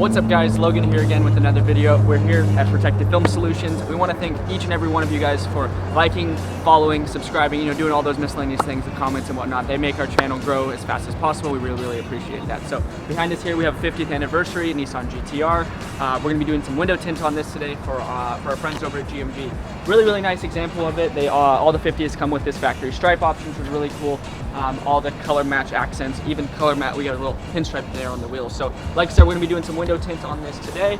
What's up guys, Logan here again with another video. We're here at Protective Film Solutions. We want to thank each and every one of you guys for liking, following, subscribing, doing all those miscellaneous things, the comments and whatnot. They make our channel grow as fast as possible. We really appreciate that. So behind us here we have 50th anniversary Nissan GT-R. We're going to be doing some window tint on this today for our friends over at GMG. Really nice example of it. They all the 50s come with this factory stripe option, which is really cool. All the color match accents, even color matte. We got a little pinstripe there on the wheels. So like I said, we're going to be doing some window tint on this today.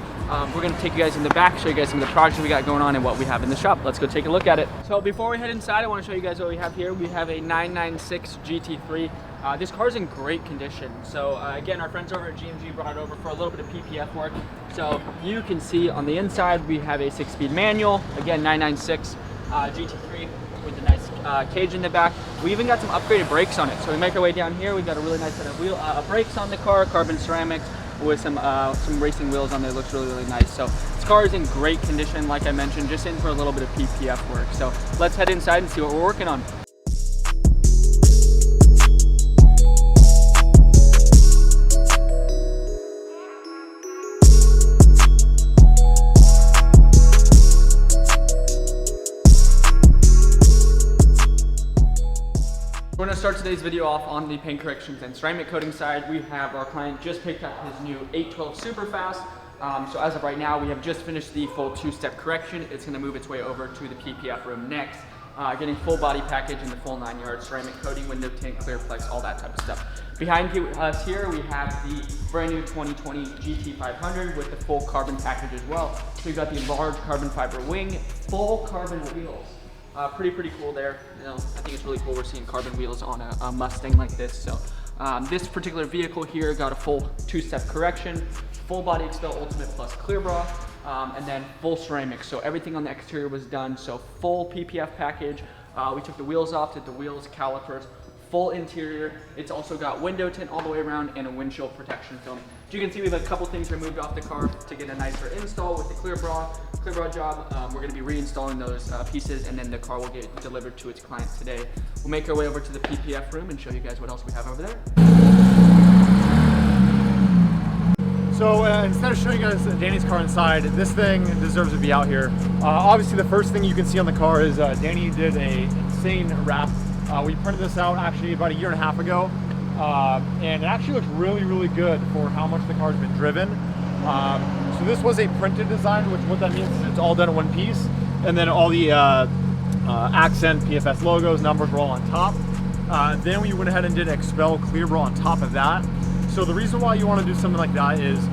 We're going to take you guys in the back, show you guys some of the projects we got going on and what we have in the shop. Let's go take a look at it. So before we head inside, I want to show you guys what we have here. We have a 996 GT3. This car is in great condition. So again, our friends over at GMG brought it over for a little bit of PPF work. So you can see on the inside we have a 6-speed manual. Again, 996 GT3 with a nice cage in the back. We even got some upgraded brakes on it. So we make our way down here. We've got a really nice set of brakes on the car, carbon ceramics with some racing wheels on there. It looks really nice. So this car is in great condition, like I mentioned, just in for a little bit of PPF work. So let's head inside and see what we're working on. We're going to start today's video off on the paint corrections and ceramic coating side. We have our client just picked up his new 812 Superfast. So as of right now, we have just finished the full 2-step correction. It's going to move its way over to the PPF room next. Getting full body package and the full 9-yard ceramic coating, window tint, clear plex, all that type of stuff. Behind us here, we have the brand new 2020 GT500 with the full carbon package as well. So we've got the large carbon fiber wing, full carbon wheels. Pretty cool there. I think it's really cool we're seeing carbon wheels on a Mustang like this. So this particular vehicle here got a full 2-step correction, full body Expel Ultimate Plus clear bra, and then full ceramics. So everything on the exterior was done. So full PPF package. We took the wheels off, did the wheels, calipers, full interior. It's also got window tint all the way around and a windshield protection film. As you can see, we have a couple things removed off the car to get a nicer install with the clear bra job. We're going to be reinstalling those pieces, and then the car will get delivered to its client today. We'll make our way over to the PPF room and show you guys what else we have over there. So instead of showing you guys Danny's car inside, this thing deserves to be out here. Obviously the first thing you can see on the car is Danny did an insane wrap. We printed this out actually about 1.5 years ago. And it actually looks really good for how much the car's been driven. So this was a printed design, which what that means is it's all done in one piece, and then all the accent PFS logos, numbers were all on top. Then we went ahead and did Expel clear bra on top of that. So the reason why you want to do something like that is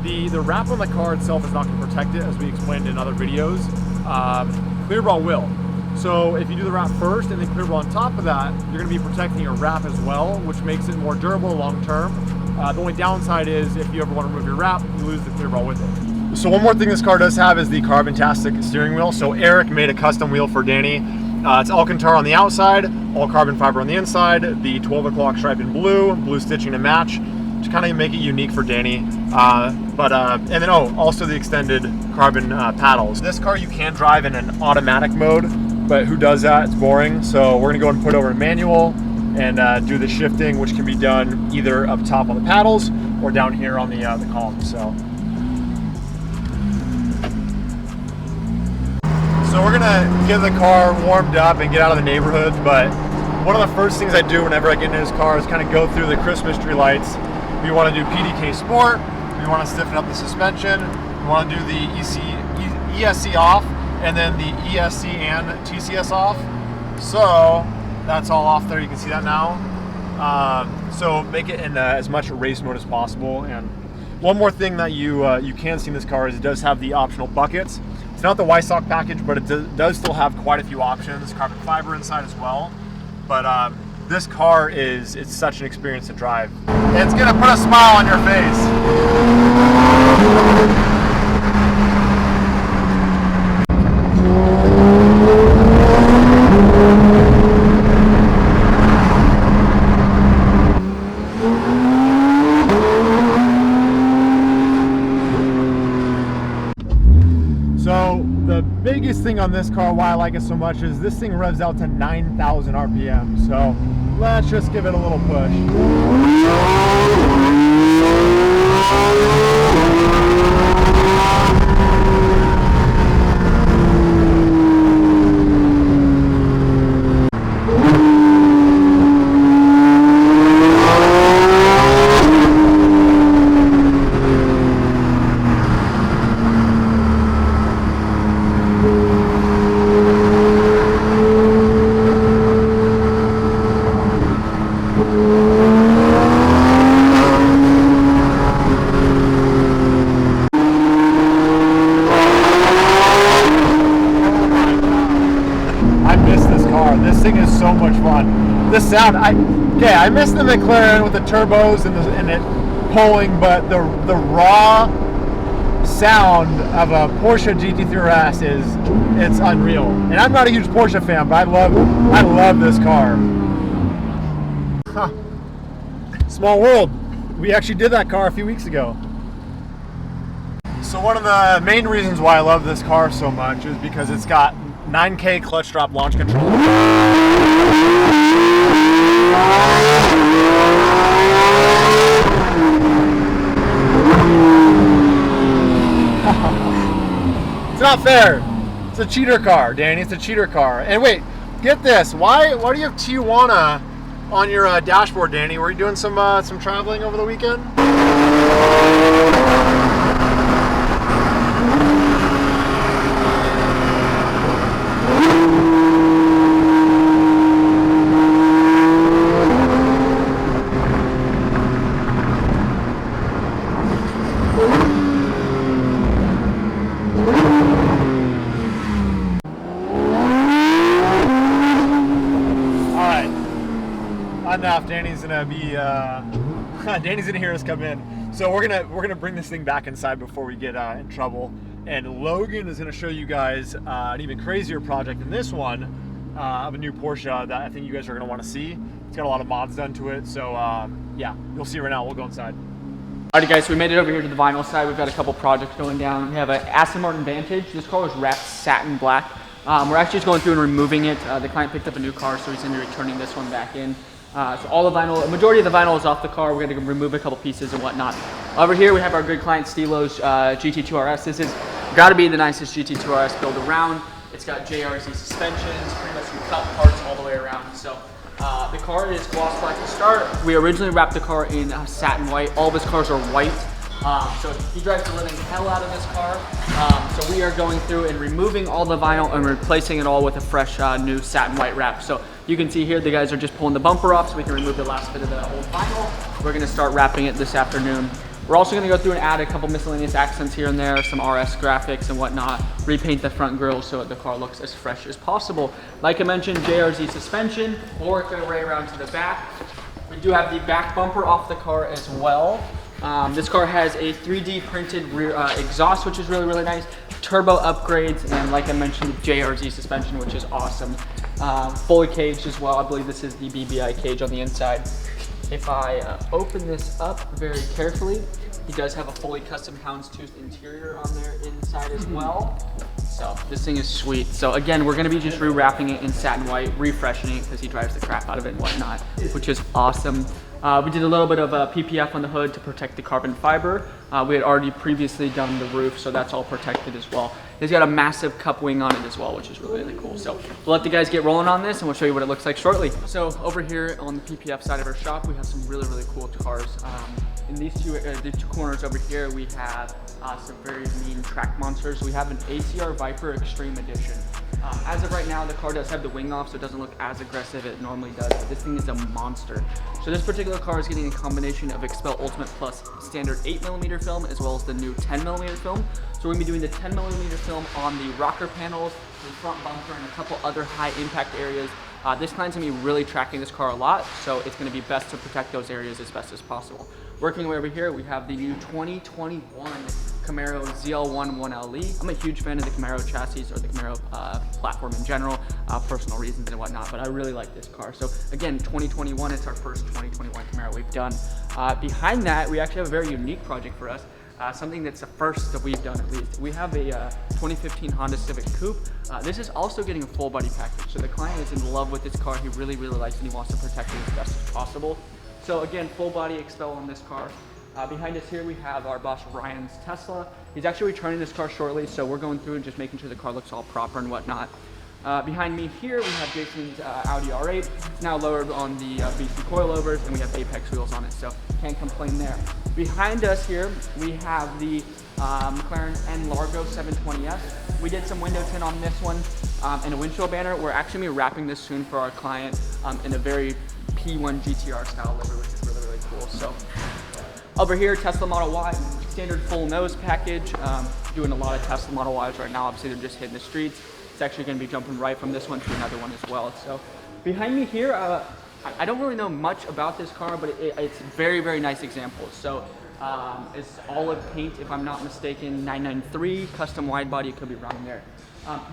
the wrap on the car itself is not going to protect it, as we explained in other videos. Clear bra will. So if you do the wrap first and then clear bra on top of that, you're going to be protecting your wrap as well, which makes it more durable long term. The only downside is if you ever want to remove your wrap, you lose the clear bra with it. So one more thing this car does have is the Carbon-tastic steering wheel. So Eric made a custom wheel for Danny. It's Alcantara on the outside, all carbon fiber on the inside, the 12 o'clock stripe in blue stitching to match, to kind of make it unique for Danny. And then also the extended carbon paddles. This car you can drive in an automatic mode, but who does that? It's boring. So we're gonna go and put over a manual and do the shifting, which can be done either up top on the paddles or down here on the columns. So we're gonna get the car warmed up and get out of the neighborhood, but one of the first things I do whenever I get into this car is kind of go through the Christmas tree lights. We want to do PDK Sport, we want to stiffen up the suspension, we want to do the ESC off, and then the ESC and TCS off. So that's all off there, you can see that now. So make it in as much race mode as possible. And one more thing that you can see in this car is it does have the optional buckets. It's not the Y-Stock package, but it does still have quite a few options, carbon fiber inside as well. But this car it's such an experience to drive. It's gonna put a smile on your face. So the biggest thing on this car, why I like it so much, is this thing revs out to 9,000 RPM. So let's just give it a little push. thing is so much fun. The sound, I miss the McLaren with the turbos and it pulling, but the raw sound of a Porsche GT3RS it's unreal. And I'm not a huge Porsche fan, but I love this car. Huh. Small world. We actually did that car a few weeks ago. So one of the main reasons why I love this car so much is because it's got 9K clutch drop launch control. It's not fair. It's a cheater car, Danny. It's a cheater car. And wait, get this. Why do you have Tijuana on your dashboard, Danny? Were you doing some traveling over the weekend? Enough. Danny's gonna hear us come in. So we're gonna bring this thing back inside before we get in trouble. And Logan is gonna show you guys an even crazier project than this one of a new Porsche that I think you guys are gonna want to see. It's got a lot of mods done to it. So yeah, you'll see right now. We'll go inside. Alrighty guys, so we made it over here to the vinyl side. We've got a couple projects going down. We have an Aston Martin Vantage. This car was wrapped satin black. We're actually just going through and removing it. The client picked up a new car, so he's gonna be returning this one back in. So all the vinyl, a majority of the vinyl is off the car. We're going to remove a couple pieces and whatnot. Over here we have our good client Stilo's GT2RS. This is got to be the nicest GT2RS build around. It's got JRZ suspensions, pretty much some cut parts all the way around. So the car is gloss black to start. We originally wrapped the car in satin white. All of his cars are white. So he drives the living hell out of this car. So we are going through and removing all the vinyl and replacing it all with a fresh new satin white wrap. So you can see here the guys are just pulling the bumper off so we can remove the last bit of the old vinyl. We're gonna start wrapping it this afternoon. We're also gonna go through and add a couple miscellaneous accents here and there, some RS graphics and whatnot, repaint the front grille so the car looks as fresh as possible. Like I mentioned, JRZ suspension, Orica array around to the back. We do have the back bumper off the car as well. This car has a 3D printed rear exhaust, which is really, really nice. Turbo upgrades, and like I mentioned, JRZ suspension, which is awesome. Fully caged as well. I believe this is the BBI cage on the inside. If I open this up very carefully, he does have a fully custom houndstooth interior on there inside as well. So this thing is sweet. So again, we're gonna be just re-wrapping it in satin white, refreshing it because he drives the crap out of it and whatnot, which is awesome. We did a little bit of PPF on the hood to protect the carbon fiber. We had already previously done the roof, so that's all protected as well. It's got a massive cup wing on it as well, which is really, really cool. So we'll let the guys get rolling on this and we'll show you what it looks like shortly. So over here on the PPF side of our shop, we have some really, really cool cars. In these two corners over here, we have some very mean track monsters. We have an ACR Viper Extreme Edition. As of right now, the car does have the wing off, so it doesn't look as aggressive as it normally does, but this thing is a monster. So this particular car is getting a combination of Expel Ultimate Plus standard 8mm film, as well as the new 10mm film. So we're gonna be doing the 10mm film on the rocker panels, the front bumper, and a couple other high impact areas. This client's gonna be really tracking this car a lot, so it's gonna be best to protect those areas as best as possible. Working way over here, we have the new 2021 Camaro ZL1 1LE. I'm a huge fan of the Camaro chassis or the Camaro platform in general, personal reasons and whatnot, but I really like this car. So again, 2021, it's our first 2021 Camaro we've done. Behind that, we actually have a very unique project for us. Something that's the first that we've done at least. We have a 2015 Honda Civic Coupe. This is also getting a full body package. So the client is in love with this car. He really, really likes it and he wants to protect it as best as possible. So again, full body Expel on this car. Behind us here, we have our boss Ryan's Tesla. He's actually returning this car shortly, so we're going through and just making sure the car looks all proper and whatnot. Behind me here, we have Jason's Audi R8. It's now lowered on the BC coilovers, and we have Apex wheels on it, so can't complain there. Behind us here, we have the McLaren N Largo 720S. We did some window tint on this one and a windshield banner. We're actually going to be wrapping this soon for our client in a very P1 GTR style livery, which is really, really cool. So over here, Tesla Model Y, standard full nose package. Doing a lot of Tesla Model Ys right now. Obviously, they're just hitting the streets. It's actually going to be jumping right from this one to another one as well. So Behind me here, I don't really know much about this car, but it's very, very nice example. So it's olive paint, if I'm not mistaken, 993, custom wide body, it could be wrong there.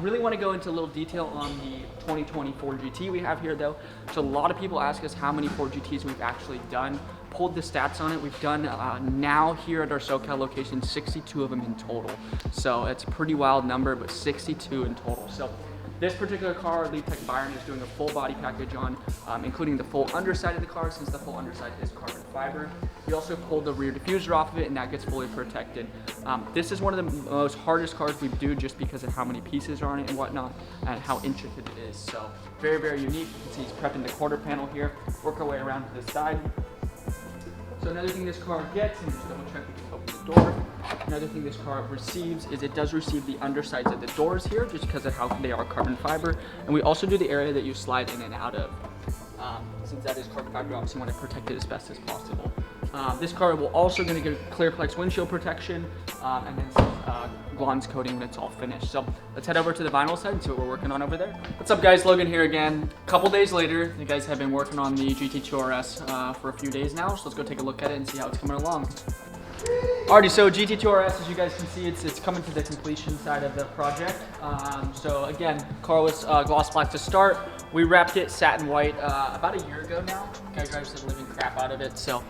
Really want to go into a little detail on the 2020 Ford GT we have here though. So a lot of people ask us how many Ford GTs we've actually done. Pulled the stats on it. We've done now here at our SoCal location, 62 of them in total. So it's a pretty wild number, but 62 in total. So this particular car, Lead Tech Byron is doing a full body package on, including the full underside of the car, since the full underside is carbon fiber. We also pulled the rear diffuser off of it, and that gets fully protected. This is one of the most hardest cars we do, just because of how many pieces are on it and whatnot, and how intricate it is. So very, very unique. You can see he's prepping the quarter panel here. Work our way around to the side. So another thing this car gets, and just double check we can open the door. Another thing this car receives is it does receive the undersides of the doors here, just because of how they are carbon fiber. And we also do the area that you slide in and out of. Since that is carbon fiber, we obviously want to protect it as best as possible. This car will also going to get Clearplex windshield protection, and then some Glonz coating when it's all finished. So let's head over to the vinyl side and see what we're working on over there. What's up guys, Logan here again. A couple days later, you guys have been working on the GT2RS for a few days now, so let's go take a look at it and see how it's coming along. Alrighty, so GT2RS, as you guys can see, it's coming to the completion side of the project. So again, car was gloss black to start. We wrapped it satin white about a year ago now. Guy drives the living crap out of it, so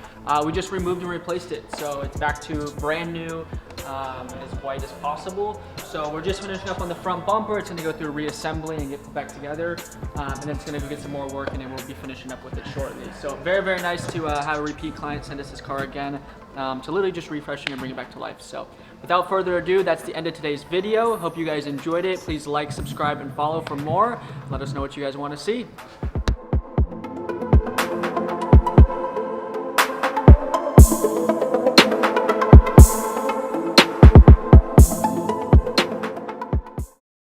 we just removed and replaced it. So it's back to brand new, as white as possible. So we're just finishing up on the front bumper. It's gonna go through reassembly and get put back together, and then it's gonna go get some more work, and then we'll be finishing up with it shortly. So very, very nice to have a repeat client send us this car again, to literally just refresh it and bring it back to life. So without further ado, that's the end of today's video. Hope you guys enjoyed it. Please like, subscribe, and follow for more. Let us know what you guys want to see.